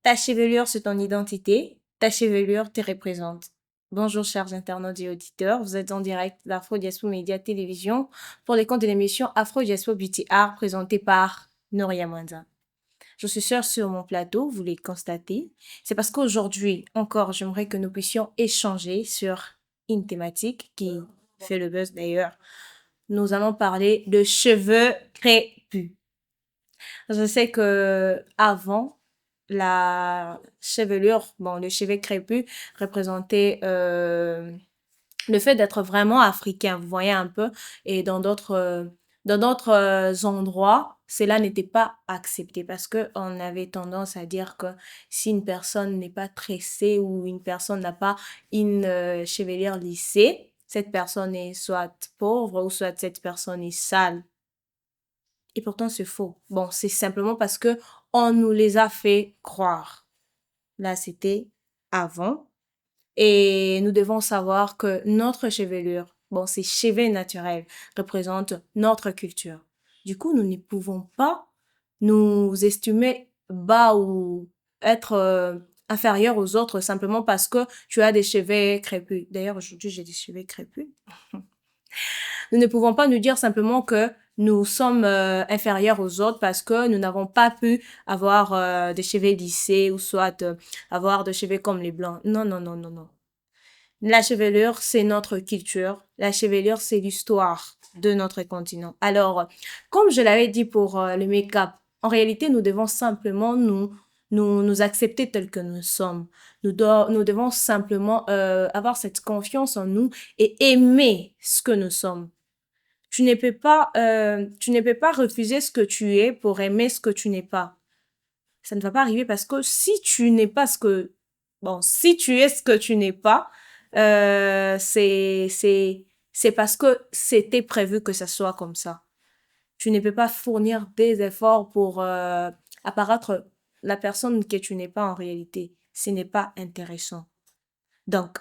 Ta chevelure, c'est ton identité. Ta chevelure te représente. Bonjour, chers internautes et auditeurs. Vous êtes en direct d'Afro Diaspo Média Télévision pour les comptes de l'émission Afro Diaspo Beauty Art présentée par Noria Mwanza. Je suis seule sur mon plateau, vous l'avez constaté. C'est parce qu'aujourd'hui, encore, j'aimerais que nous puissions échanger sur une thématique qui fait le buzz d'ailleurs. Nous allons parler de cheveux crépus. Je sais que avant, la chevelure, bon, le cheveu crépus représentait le fait d'être vraiment africain, vous voyez un peu, et dans d'autres endroits, cela n'était pas accepté parce que on avait tendance à dire que si une personne n'est pas tressée ou une personne n'a pas une chevelure lissée, cette personne est soit pauvre ou soit cette personne est sale. Et pourtant, c'est faux. Bon, c'est simplement parce que on nous les a fait croire. Là, c'était avant. Et nous devons savoir que notre chevelure, bon, ces cheveux naturels, représentent notre culture. Du coup, nous ne pouvons pas nous estimer bas ou être inférieur aux autres simplement parce que tu as des cheveux crépus. D'ailleurs, aujourd'hui, j'ai des cheveux crépus. Nous ne pouvons pas nous dire simplement que nous sommes inférieurs aux autres parce que nous n'avons pas pu avoir des cheveux lissés ou soit avoir des cheveux comme les blancs. Non, non, non, non, non. La chevelure, c'est notre culture. La chevelure, c'est l'histoire de notre continent. Alors, comme je l'avais dit pour le make-up, en réalité, nous devons simplement nous accepter tels que nous sommes. Nous devons simplement avoir cette confiance en nous et aimer ce que nous sommes. Tu ne peux pas refuser ce que tu es pour aimer ce que tu n'es pas. Ça ne va pas arriver parce que si tu n'es pas si tu es ce que tu n'es pas, c'est parce que c'était prévu que ça soit comme ça. Tu ne peux pas fournir des efforts pour apparaître la personne que tu n'es pas en réalité. Ce n'est pas intéressant. Donc,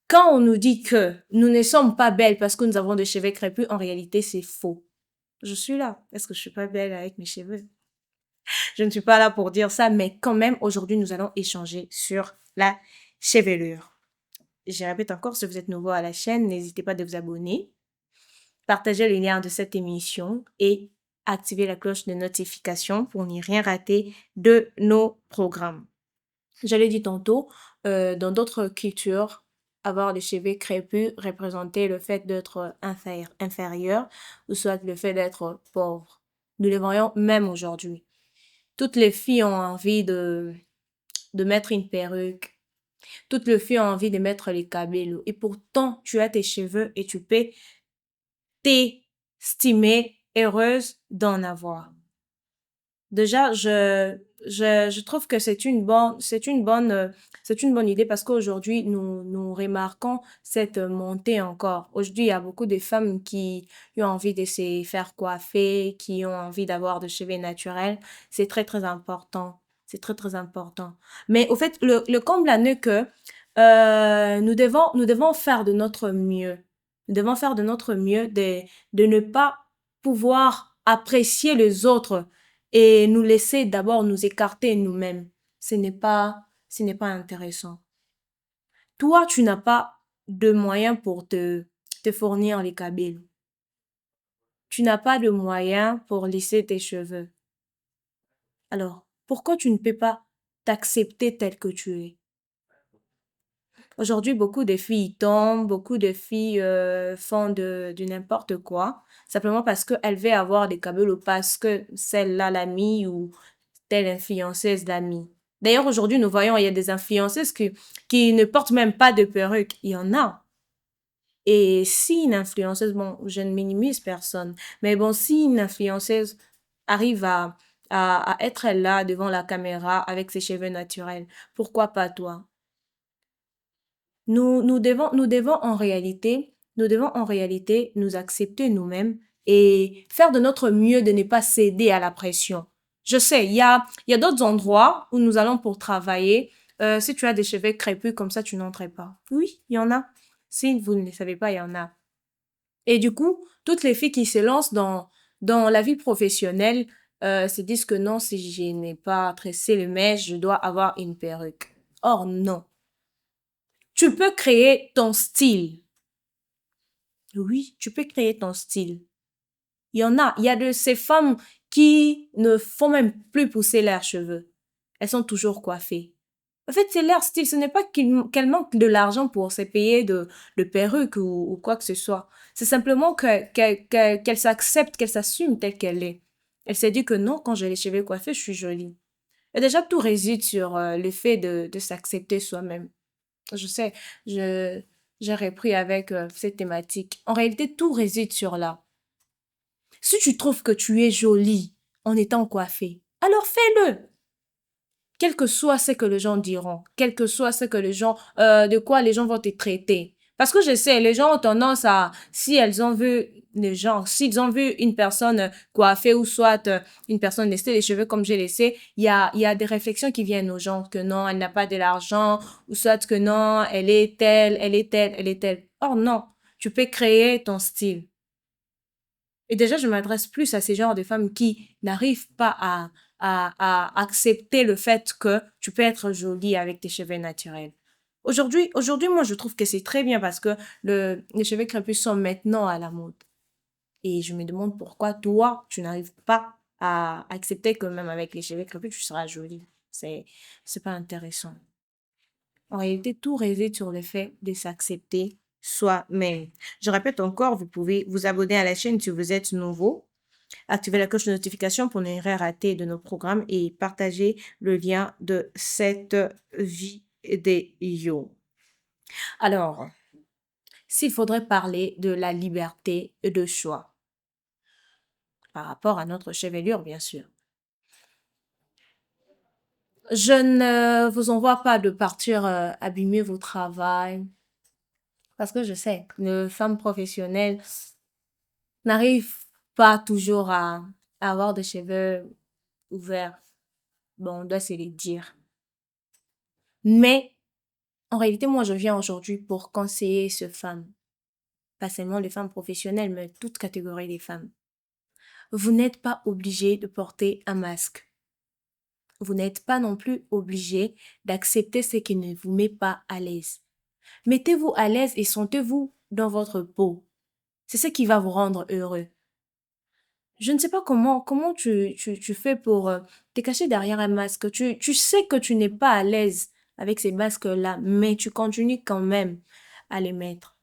quand on nous dit que nous ne sommes pas belles parce que nous avons des cheveux crépus, en réalité, c'est faux. Je suis là. Est-ce que je suis pas belle avec mes cheveux? Je ne suis pas là pour dire ça, mais quand même, aujourd'hui, nous allons échanger sur la chevelure. Je répète encore, si vous êtes nouveau à la chaîne, n'hésitez pas de vous abonner, partager le lien de cette émission et activer la cloche de notification pour n'y rien rater de nos programmes. Je l'ai dit tantôt, dans d'autres cultures, avoir les cheveux crépus représentait le fait d'être inférieur ou soit le fait d'être pauvre. Nous le voyons même aujourd'hui. Toutes les filles ont envie de mettre une perruque. Toutes les filles ont envie de mettre les cabellos. Et pourtant, tu as tes cheveux et tu peux t'estimer heureuse d'en avoir. Déjà, je trouve que c'est une bonne idée parce qu'aujourd'hui, nous remarquons cette montée encore. Aujourd'hui, il y a beaucoup de femmes qui ont envie de se faire coiffer, qui ont envie d'avoir des cheveux naturels. C'est très, très important. C'est très, très important. Mais au fait, le comble en est que nous devons faire de notre mieux. Nous devons faire de notre mieux de ne pas pouvoir apprécier les autres et nous laisser d'abord nous écarter nous-mêmes. Ce n'est pas intéressant. Toi, tu n'as pas de moyens pour te fournir les cabellos. Tu n'as pas de moyens pour lisser tes cheveux. Alors, pourquoi tu ne peux pas t'accepter tel que tu es? Aujourd'hui, beaucoup de filles tombent, beaucoup de filles font du n'importe quoi, simplement parce qu'elles veulent avoir des cabellos parce que celle-là l'a mis ou telle influenceuse l'a mis. D'ailleurs, aujourd'hui, nous voyons, il y a des influenceuses qui ne portent même pas de perruque. Il y en a. Et si une influenceuse, bon, je ne minimise personne, mais bon, si une influenceuse arrive à être là devant la caméra avec ses cheveux naturels, pourquoi pas toi? Nous devons en réalité nous accepter nous-mêmes et faire de notre mieux de ne pas céder à la pression. Je sais, il y a d'autres endroits où nous allons pour travailler. Si tu as des cheveux crépus comme ça, tu n'entrais pas. Oui, il y en a. Si vous ne le savez pas, il y en a. Et du coup, toutes les filles qui se lancent dans la vie professionnelle se disent que non, si je n'ai pas tressé le mèche, je dois avoir une perruque. Or, non. Tu peux créer ton style. Oui, tu peux créer ton style. Il y a de ces femmes qui ne font même plus pousser leurs cheveux. Elles sont toujours coiffées. En fait, c'est leur style. Ce n'est pas qu'elles manquent de l'argent pour se payer de perruques ou quoi que ce soit. C'est simplement qu'elle s'accepte, qu'elle s'assume telle qu'elle est. Elle s'est dit que non, quand j'ai les cheveux coiffés, je suis jolie. Et déjà, tout réside sur le fait de s'accepter soi-même. Je sais, je, j'ai repris avec cette thématique. En réalité, tout réside sur là. Si tu trouves que tu es jolie en étant coiffée, alors fais-le. Quel que soit ce que les gens diront, quel que soit ce que les gens, de quoi les gens vont te traiter. Parce que je sais, les gens ont tendance à, si elles ont vu les gens, s'ils ont vu une personne coiffée ou soit une personne laisser les cheveux comme j'ai laissé, il y a des réflexions qui viennent aux gens que non, elle n'a pas de l'argent ou soit que non, elle est telle, elle est telle, elle est telle. Or non, tu peux créer ton style. Et déjà, je m'adresse plus à ces genres de femmes qui n'arrivent pas à accepter le fait que tu peux être jolie avec tes cheveux naturels. Aujourd'hui, moi, je trouve que c'est très bien parce que les cheveux crépus sont maintenant à la mode. Et je me demande pourquoi toi, tu n'arrives pas à accepter que même avec les cheveux crépus, tu seras jolie. C'est pas intéressant. En réalité, tout réside sur le fait de s'accepter soi-même. Je répète encore, vous pouvez vous abonner à la chaîne si vous êtes nouveau, activer la cloche de notification pour ne rien rater de nos programmes et partager le lien de cette vidéo. Alors, s'il faudrait parler de la liberté de choix par rapport à notre chevelure, bien sûr. Je ne vous envoie pas de partir abîmer vos travail parce que je sais, les femmes professionnelles n'arrivent pas toujours à avoir des cheveux ouverts. Bon, on doit se les dire. Mais en réalité, moi, je viens aujourd'hui pour conseiller ces femmes. Pas seulement les femmes professionnelles, mais toute catégorie des femmes. Vous n'êtes pas obligé de porter un masque. Vous n'êtes pas non plus obligé d'accepter ce qui ne vous met pas à l'aise. Mettez-vous à l'aise et sentez-vous dans votre peau. C'est ce qui va vous rendre heureux. Je ne sais pas comment tu fais pour te cacher derrière un masque. Tu sais que tu n'es pas à l'aise avec ces masques-là, mais tu continues quand même à les mettre.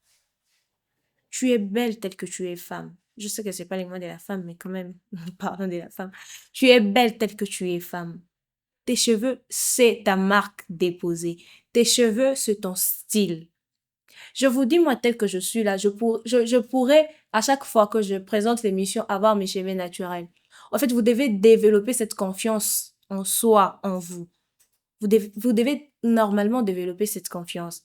Tu es belle telle que tu es femme. Je sais que c'est pas les mots de la femme, mais quand même, pardon de la femme. Tu es belle telle que tu es femme. Tes cheveux, c'est ta marque déposée. Tes cheveux, c'est ton style. Je vous dis, moi, tel que je suis là, je pourrais, à chaque fois que je présente l'émission, avoir mes cheveux naturels. En fait, vous devez développer cette confiance en soi, en vous. Vous devez normalement développer cette confiance.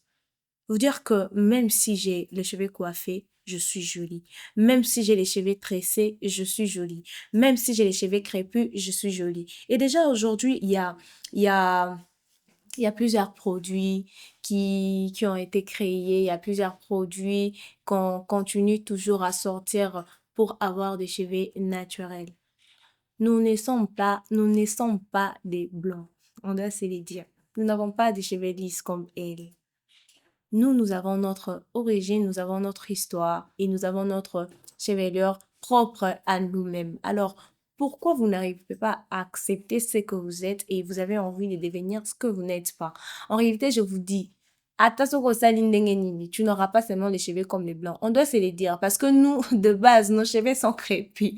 Vous dire que même si j'ai les cheveux coiffés, je suis jolie. Même si j'ai les cheveux tressés, je suis jolie. Même si j'ai les cheveux crépus, je suis jolie. Et déjà aujourd'hui, il y a, il y a plusieurs produits qui ont été créés. Il y a plusieurs produits qu'on continue toujours à sortir pour avoir des cheveux naturels. Nous ne sommes pas des blancs. On doit se le dire. Nous n'avons pas des cheveux lisses comme elles. Nous avons notre origine, nous avons notre histoire et nous avons notre chevelure propre à nous-mêmes. Alors, pourquoi vous n'arrivez pas à accepter ce que vous êtes et vous avez envie de devenir ce que vous n'êtes pas? En réalité, je vous dis, attention au saline d'Engenini, tu n'auras pas seulement les cheveux comme les blancs. On doit se les dire parce que nous, de base, nos cheveux sont crépus.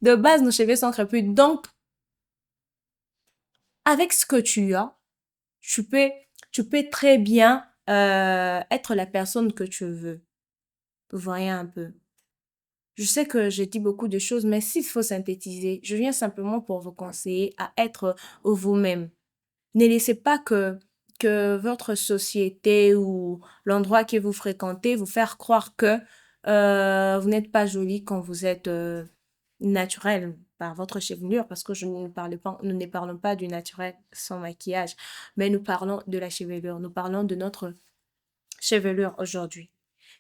De base, nos cheveux sont crépus. Donc, avec ce que tu as, tu peux, tu peux très bien être la personne que tu veux. Vous voyez un peu. Je sais que j'ai dit beaucoup de choses, mais s'il faut synthétiser, je viens simplement pour vous conseiller à être vous-même. Ne laissez pas que votre société ou l'endroit que vous fréquentez vous faire croire que vous n'êtes pas jolie quand vous êtes naturel par votre chevelure, parce que je ne parle pas, nous ne parlons pas du naturel sans maquillage, mais nous parlons de la chevelure, nous parlons de notre chevelure aujourd'hui.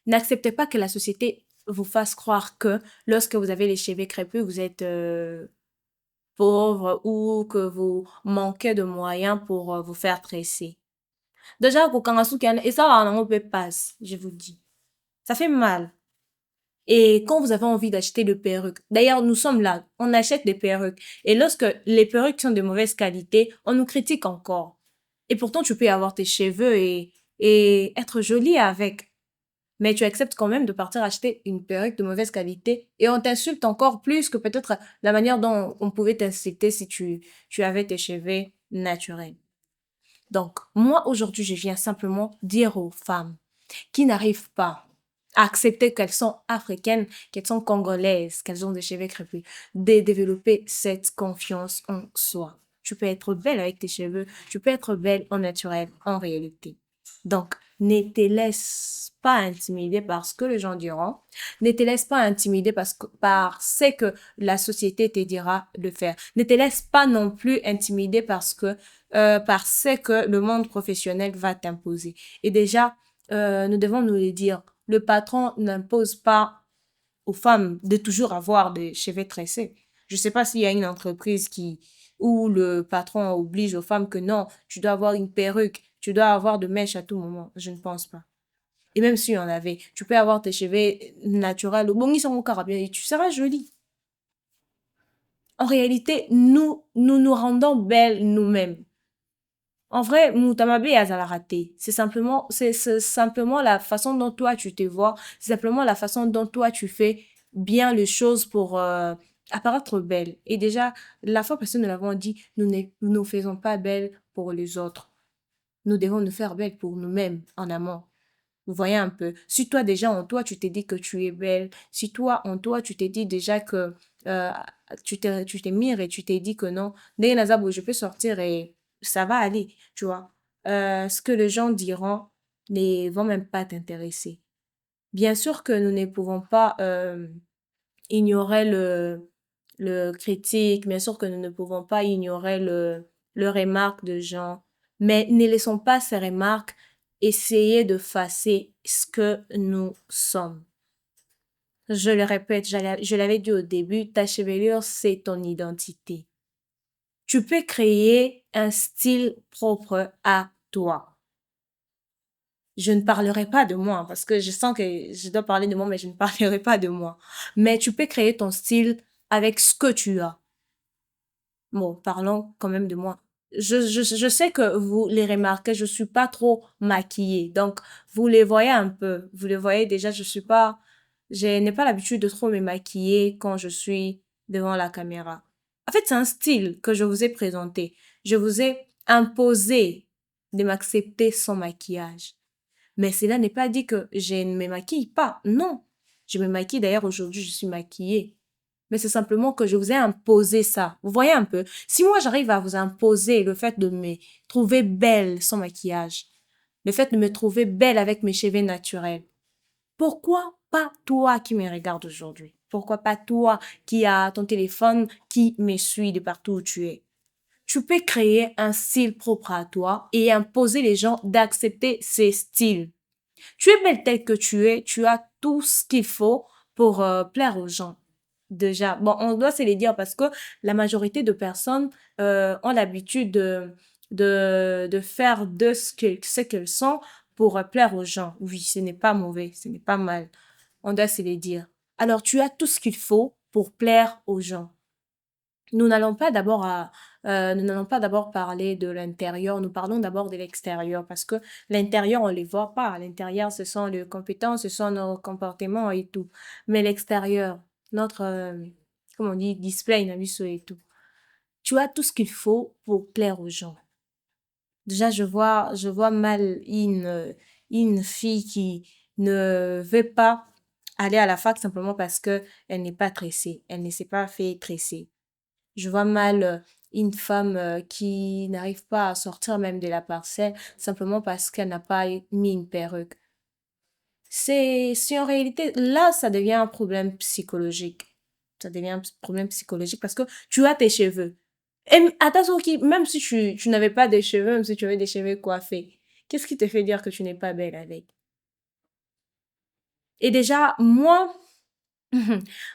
N'acceptez pas que la société vous fasse croire que lorsque vous avez les cheveux crépus, vous êtes pauvre ou que vous manquez de moyens pour vous faire tresser. Déjà, et ça, on peut passer, je vous dis. Ça fait mal. Et quand vous avez envie d'acheter de perruques, d'ailleurs, nous sommes là, on achète des perruques. Et lorsque les perruques sont de mauvaise qualité, on nous critique encore. Et pourtant, tu peux avoir tes cheveux et être jolie avec. Mais tu acceptes quand même de partir acheter une perruque de mauvaise qualité et on t'insulte encore plus que peut-être la manière dont on pouvait t'insulter si tu avais tes cheveux naturels. Donc, moi, aujourd'hui, je viens simplement dire aux femmes qui n'arrivent pas à accepter qu'elles sont africaines, qu'elles sont congolaises, qu'elles ont des cheveux crépus, de développer cette confiance en soi. Tu peux être belle avec tes cheveux, tu peux être belle en naturel, en réalité. Donc, ne te laisse pas intimider par ce que les gens diront. Ne te laisse pas intimider par ce que la société te dira de faire. Ne te laisse pas non plus intimider par ce que le monde professionnel va t'imposer. Et déjà, nous devons nous le dire. Le patron n'impose pas aux femmes de toujours avoir des cheveux tressés. Je sais pas s'il y a une entreprise où le patron oblige aux femmes que non, tu dois avoir une perruque, tu dois avoir de mèches à tout moment. Je ne pense pas. Et même s'il y en avait, tu peux avoir tes cheveux naturels. Bon, ils sont encore bien et tu seras jolie. En réalité, nous rendons belles nous-mêmes. En vrai, Moutamabe a raté. C'est simplement la façon dont toi tu te vois, c'est simplement la façon dont toi tu fais bien les choses pour apparaître belle. Et déjà, la fois passée, nous l'avons dit, nous ne faisons pas belle pour les autres. Nous devons nous faire belle pour nous-mêmes en amont. Vous voyez un peu. Si toi déjà en toi tu t'es dit que tu es belle, si toi en toi tu t'es dit déjà que euh, tu t'es mis et tu t'es dit que non, dès Nazabo, je peux sortir et ça va aller, tu vois. Ce que les gens diront ne vont même pas t'intéresser. Bien sûr que nous ne pouvons pas ignorer le critique, bien sûr que nous ne pouvons pas ignorer le remarque de gens, mais ne laissons pas ces remarques essayer de facer ce que nous sommes. Je le répète, je l'avais dit au début, ta chevelure, c'est ton identité. Tu peux créer un style propre à toi. Je ne parlerai pas de moi parce que je sens que je dois parler de moi, mais je ne parlerai pas de moi. Mais tu peux créer ton style avec ce que tu as. Bon, parlons quand même de moi. Je sais que vous les remarquez, je suis pas trop maquillée. Donc, vous les voyez un peu. Vous les voyez déjà, je n'ai pas l'habitude de trop me maquiller quand je suis devant la caméra. En fait, c'est un style que je vous ai présenté. Je vous ai imposé de m'accepter sans maquillage. Mais cela n'est pas dit que je ne me maquille pas. Non. Je me maquille. D'ailleurs, aujourd'hui, je suis maquillée. Mais c'est simplement que je vous ai imposé ça. Vous voyez un peu? Si moi, j'arrive à vous imposer le fait de me trouver belle sans maquillage, le fait de me trouver belle avec mes cheveux naturels, pourquoi pas toi qui me regardes aujourd'hui? Pourquoi pas toi qui as ton téléphone qui me suit de partout où tu es? Tu peux créer un style propre à toi et imposer les gens d'accepter ces styles. Tu es belle telle que tu es, tu as tout ce qu'il faut pour plaire aux gens. Déjà, bon, on doit se les dire parce que la majorité de personnes ont l'habitude de faire de ce qu'elles sont pour plaire aux gens. Oui, ce n'est pas mauvais, ce n'est pas mal. On doit se les dire. Alors, tu as tout ce qu'il faut pour plaire aux gens. Nous n'allons pas d'abord parler de l'intérieur, nous parlons d'abord de l'extérieur parce que l'intérieur, on les voit pas. À l'intérieur, ce sont les compétences, ce sont nos comportements et tout. Mais l'extérieur, notre, comment on dit, display, inabiso et tout. Tu as tout ce qu'il faut pour plaire aux gens. Déjà, je vois mal une fille qui ne veut pas aller à la fac simplement parce que elle n'est pas tressée. Elle ne s'est pas fait tresser. Je vois mal une femme qui n'arrive pas à sortir même de la parcelle simplement parce qu'elle n'a pas mis une perruque. C'est en réalité, là, ça devient un problème psychologique. Ça devient un problème psychologique parce que tu as tes cheveux. Et attention, même si tu n'avais pas de cheveux, même si tu avais des cheveux coiffés, qu'est-ce qui te fait dire que tu n'es pas belle avec? Et déjà, moi,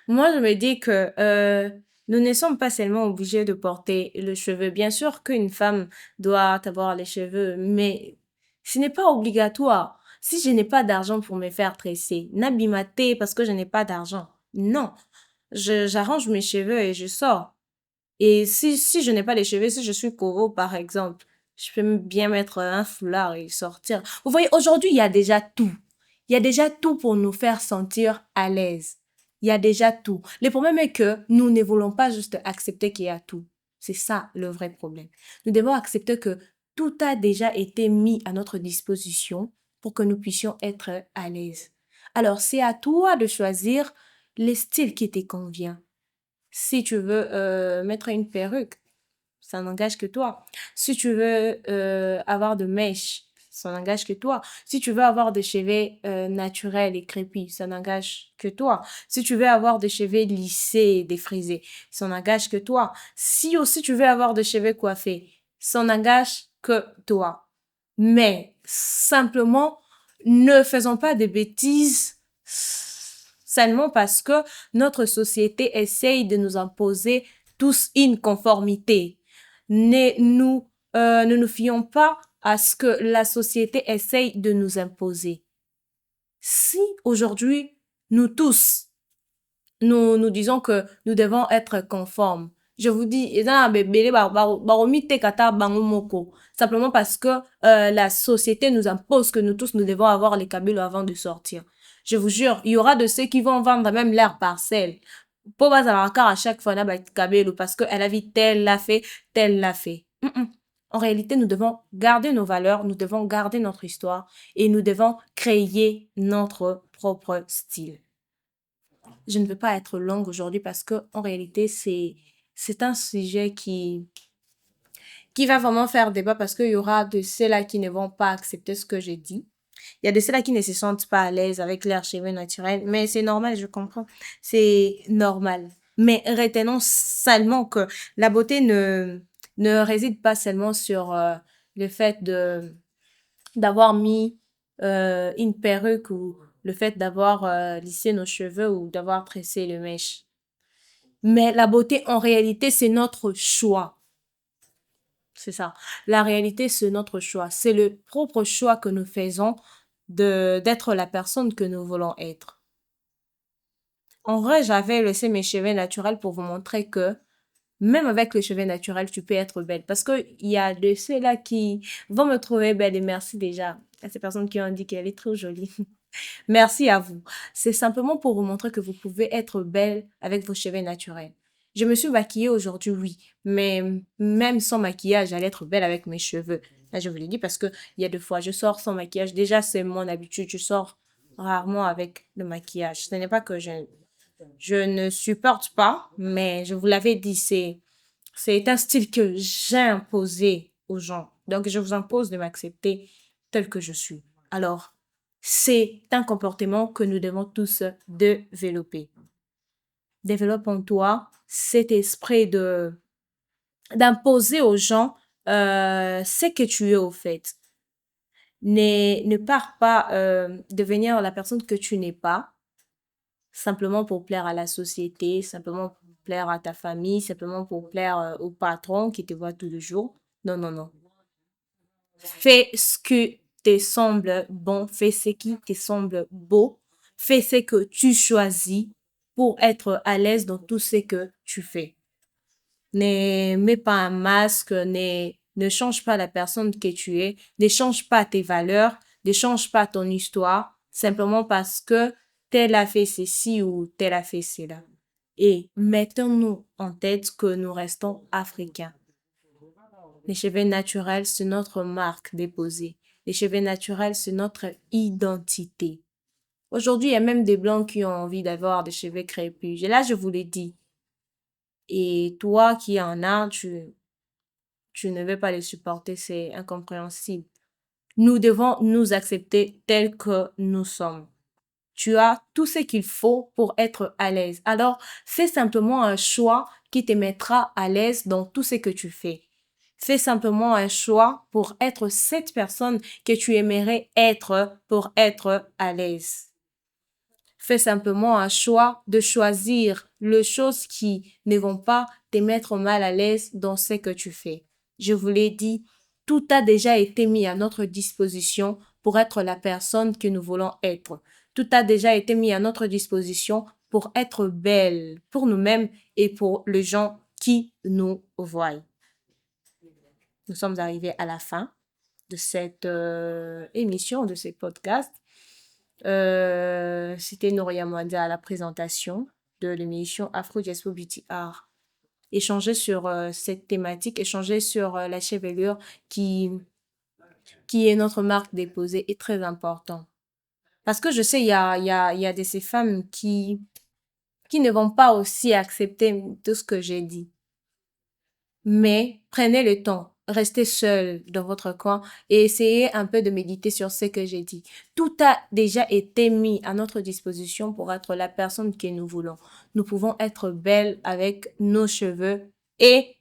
moi, je me dis que Nous ne sommes pas seulement obligés de porter le cheveu. Bien sûr qu'une femme doit avoir les cheveux, mais ce n'est pas obligatoire. Si je n'ai pas d'argent pour me faire tresser, n'abîmater parce que je n'ai pas d'argent. Non. J'arrange mes cheveux et je sors. Et si je n'ai pas les cheveux, si je suis Koro, par exemple, je peux bien mettre un foulard et sortir. Vous voyez, aujourd'hui, il y a déjà tout. Il y a déjà tout pour nous faire sentir à l'aise. Il y a déjà tout. Le problème est que nous ne voulons pas juste accepter qu'il y a tout. C'est ça le vrai problème. Nous devons accepter que tout a déjà été mis à notre disposition pour que nous puissions être à l'aise. Alors, c'est à toi de choisir le style qui te convient. Si tu veux mettre une perruque, ça n'engage que toi. Si tu veux avoir de mèches, ça n'engage que toi. Si tu veux avoir des cheveux naturels et crépus, ça n'engage que toi. Si tu veux avoir des cheveux lissés et défrisés, ça n'engage que toi. Si aussi tu veux avoir des cheveux coiffés, ça n'engage que toi. Mais simplement, ne faisons pas de bêtises seulement parce que notre société essaye de nous imposer tous une conformité. Ne nous fions pas à ce que la société essaye de nous imposer. Si aujourd'hui, nous tous, nous disons que nous devons être conformes, je vous dis, simplement parce que la société nous impose que nous tous, nous devons avoir les kabyles avant de sortir. Je vous jure, il y aura de ceux qui vont vendre même leur parcelle. Pour bazar à chaque fois, parce qu'elle a vu tel l'a fait, tel l'a fait. En réalité, nous devons garder nos valeurs, nous devons garder notre histoire et nous devons créer notre propre style. Je ne veux pas être longue aujourd'hui parce que en réalité, c'est un sujet qui va vraiment faire débat parce qu'il y aura de ceux-là qui ne vont pas accepter ce que j'ai dit. Il y a de ceux-là qui ne se sentent pas à l'aise avec leur cheveux naturels, mais c'est normal, je comprends. C'est normal. Mais retenons seulement que la beauté ne réside pas seulement sur le fait d'avoir mis une perruque ou le fait d'avoir lissé nos cheveux ou d'avoir tressé le mèche. Mais la beauté, en réalité, c'est notre choix. C'est ça. La réalité, c'est notre choix. C'est le propre choix que nous faisons d'être la personne que nous voulons être. En vrai, j'avais laissé mes cheveux naturels pour vous montrer que même avec les cheveux naturels, tu peux être belle. Parce que il y a de ceux-là qui vont me trouver belle et merci déjà à ces personnes qui ont dit qu'elle est trop jolie. Merci à vous. C'est simplement pour vous montrer que vous pouvez être belle avec vos cheveux naturels. Je me suis maquillée aujourd'hui, oui, mais même sans maquillage, j'allais être belle avec mes cheveux. Là, je vous l'ai dit parce que il y a des fois, je sors sans maquillage. Déjà, c'est mon habitude. Je sors rarement avec le maquillage. Ce n'est pas que je ne supporte pas, mais je vous l'avais dit, c'est un style que j'ai imposé aux gens. Donc, je vous impose de m'accepter tel que je suis. Alors, c'est un comportement que nous devons tous développer. Développe en toi cet esprit d'imposer aux gens ce que tu es au fait. Ne pars pas devenir la personne que tu n'es pas, simplement pour plaire à la société, simplement pour plaire à ta famille, simplement pour plaire au patron qui te voit tous les jours. Non, non, non. Fais ce que te semble bon, fais ce qui te semble beau, fais ce que tu choisis pour être à l'aise dans tout ce que tu fais. Ne mets pas un masque, ne change pas la personne que tu es, ne change pas tes valeurs, ne change pas ton histoire, simplement parce que tel a fait ceci ou tel a fait cela. Et mettons-nous en tête que nous restons africains. Les cheveux naturels, c'est notre marque déposée. Les cheveux naturels, c'est notre identité. Aujourd'hui, il y a même des blancs qui ont envie d'avoir des cheveux crépus. Et là, je vous l'ai dit. Et toi qui en as, tu ne veux pas les supporter, c'est incompréhensible. Nous devons nous accepter tels que nous sommes. Tu as tout ce qu'il faut pour être à l'aise. Alors, fais simplement un choix qui te mettra à l'aise dans tout ce que tu fais. Fais simplement un choix pour être cette personne que tu aimerais être pour être à l'aise. Fais simplement un choix de choisir les choses qui ne vont pas te mettre mal à l'aise dans ce que tu fais. Je vous l'ai dit, tout a déjà été mis à notre disposition pour être la personne que nous voulons être. Tout a déjà été mis à notre disposition pour être belle pour nous-mêmes et pour les gens qui nous voient. Nous sommes arrivés à la fin de cette émission, de ce podcast. C'était Nouria Mwanda à la présentation de l'émission Afro Diaspo Beauty Art. Échanger sur cette thématique, échanger sur la chevelure qui est notre marque déposée est très important. Parce que je sais, il y a de ces femmes qui ne vont pas aussi accepter tout ce que j'ai dit. Mais prenez le temps, restez seul dans votre coin et essayez un peu de méditer sur ce que j'ai dit. Tout a déjà été mis à notre disposition pour être la personne que nous voulons. Nous pouvons être belles avec nos cheveux et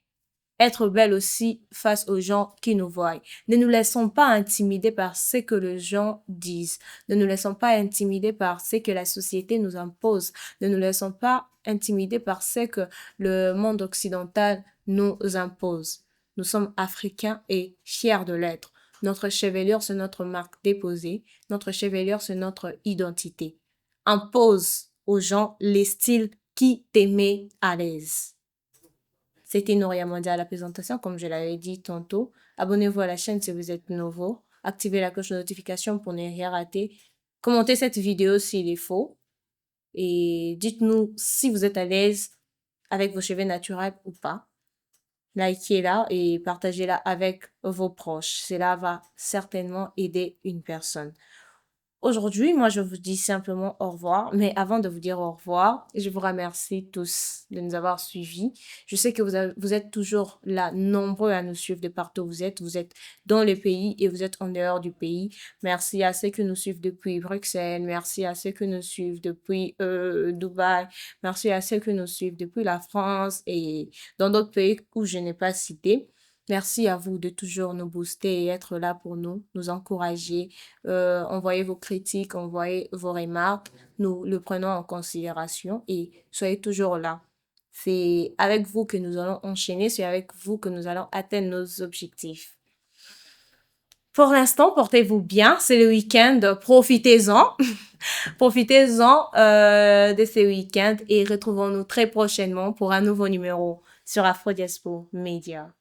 être belles aussi face aux gens qui nous voient. Ne nous laissons pas intimider par ce que les gens disent. Ne nous laissons pas intimider par ce que la société nous impose. Ne nous laissons pas intimider par ce que le monde occidental nous impose. Nous sommes africains et fiers de l'être. Notre chevelure, c'est notre marque déposée. Notre chevelure, c'est notre identité. Impose aux gens les styles qui te met à l'aise. C'était Nouria Mwanda à la présentation, comme je l'avais dit tantôt. Abonnez-vous à la chaîne si vous êtes nouveau. Activez la cloche de notification pour ne rien rater. Commentez cette vidéo s'il est faux. Et dites-nous si vous êtes à l'aise avec vos cheveux naturels ou pas. Likez-la et partagez-la avec vos proches. Cela va certainement aider une personne. Aujourd'hui, moi, je vous dis simplement au revoir. Mais avant de vous dire au revoir, je vous remercie tous de nous avoir suivis. Je sais que vous êtes toujours là, nombreux à nous suivre de partout où vous êtes. Vous êtes dans le pays et vous êtes en dehors du pays. Merci à ceux qui nous suivent depuis Bruxelles. Merci à ceux qui nous suivent depuis Dubaï. Merci à ceux qui nous suivent depuis la France et dans d'autres pays où je n'ai pas cité. Merci à vous de toujours nous booster et être là pour nous encourager. Envoyez vos critiques, envoyez vos remarques. Nous le prenons en considération et soyez toujours là. C'est avec vous que nous allons enchaîner, c'est avec vous que nous allons atteindre nos objectifs. Pour l'instant, portez-vous bien, c'est le week-end, profitez-en. Profitez-en de ce week-end et retrouvons-nous très prochainement pour un nouveau numéro sur Afro Diaspo Media.